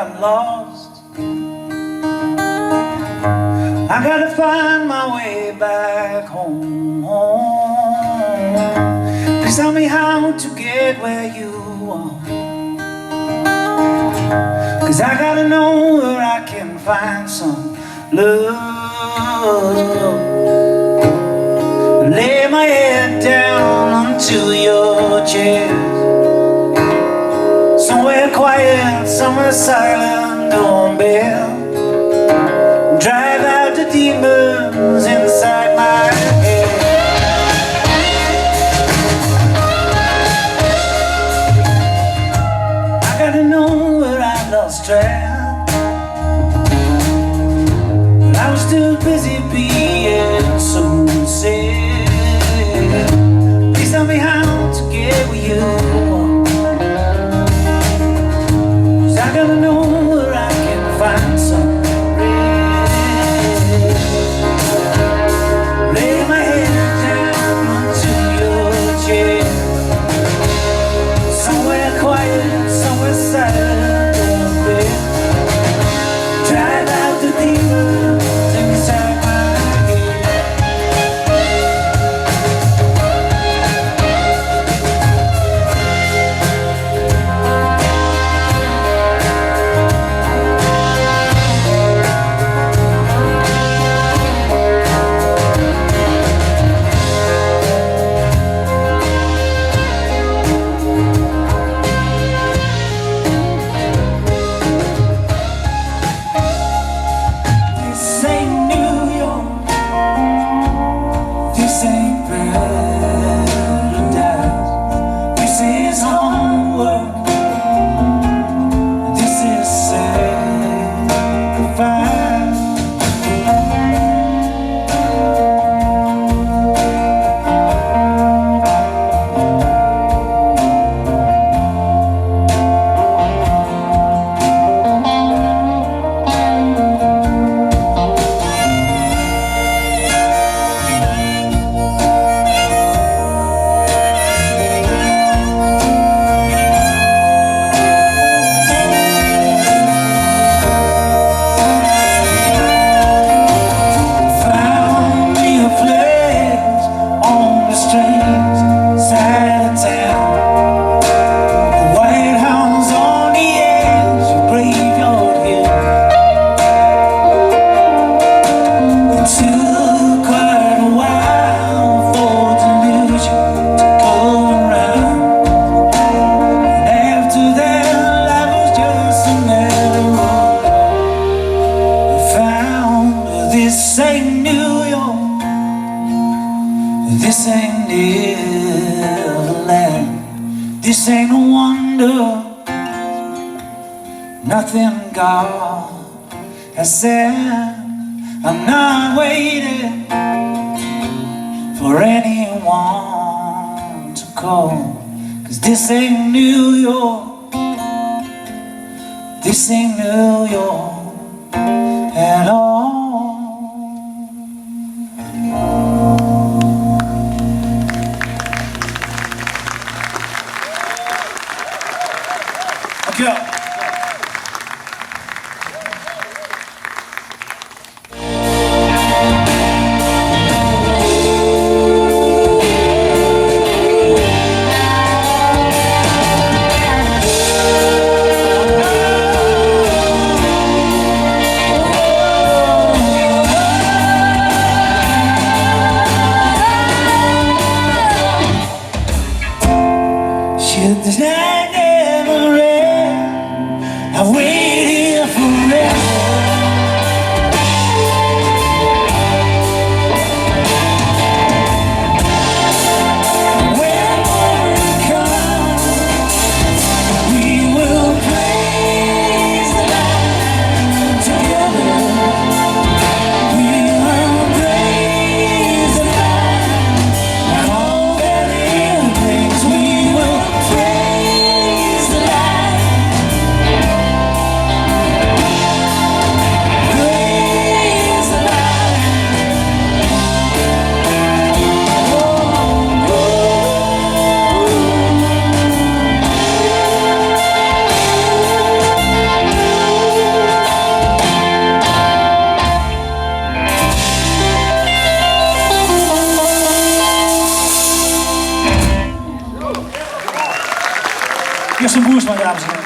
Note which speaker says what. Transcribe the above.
Speaker 1: got lost. I gotta find my way back home. Please tell me how to get where you are, 'cause I gotta know where I can find some love. Lay my head down onto your chest, somewhere quiet, somewhere silent, don't bell. Drive out the demons inside my head. I gotta know where I lost track, but I was too busy being so sad. Please tell me how to get with you, 'cause I gotta know where I can find some rest. Lay my head down onto your chest, somewhere quiet, somewhere silent, don't bed. Drive out the demons inside my head. This ain't New York, this ain't paradise, this is homework, this is sacrifice. Found me a place on the strange side of town, a white house on the edge of graveyard hill. It took quite a while for delusion to come around, and after that life was just a memory. Found this ain't New York, this ain't Neverland, this ain't a wonder, nothing God has said. I'm not waiting for anyone to call, 'cause this ain't New York, this ain't New York at all. Dankjewel. Kirsten Boersma, dames en heren.